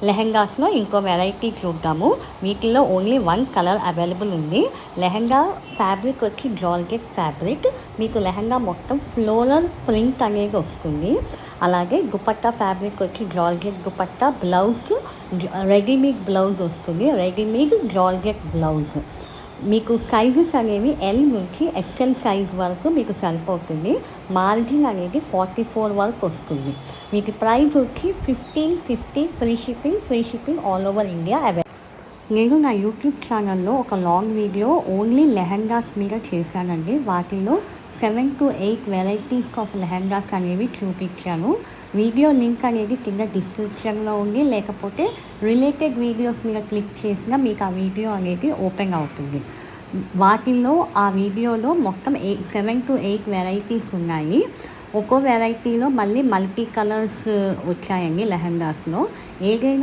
లెహెంగాస్లో ఇంకో వెరైటీ చూద్దాము. వీటిల్లో ఓన్లీ 1 కలర్ అవైలబుల్ ఉంది. లెహెంగా ఫ్యాబ్రిక్ వచ్చి జార్జెట్ ఫ్యాబ్రిక్. మీకు లెహెంగా మొత్తం ఫ్లోరల్ ప్రింట్ అనేది వస్తుంది. అలాగే దుపట్టా ఫ్యాబ్రిక్ వచ్చి georgette dupatta, blouse readymade blouse వస్తుంది. Readymade georgette blouse. మీకు సైజెస్ అనేవి ఎల్ నుంచి ఎక్సెల్ సైజ్ వరకు మీకు సరిపోతుంది. మార్జిన్ అనేది 44 వరకు వస్తుంది. వీటి ప్రైస్ వచ్చి 1550 free shipping all over India available. నేను నా యూట్యూబ్ ఛానల్లో ఒక లాంగ్ వీడియో ఓన్లీ లెహెంగాస్ మీద చేశానండి. వాటిలో 7 to 8 వెరైటీస్ ఆఫ్ లెహెంగాస్ అనేవి చూపించాను. వీడియో లింక్ అనేది కింద డిస్క్రిప్షన్లో ఉంది. లేకపోతే రిలేటెడ్ వీడియోస్ మీద క్లిక్ చేసినా మీకు ఆ వీడియో అనేది ఓపెన్ అవుతుంది. వాటిల్లో ఆ వీడియోలో మొత్తం 7 to 8 వెరైటీస్ ఉన్నాయి. ఒక్కో వెరైటీలో మళ్ళీ మల్టీ కలర్స్ వచ్చాయండి లెహెంగాస్లో. ఏదైనా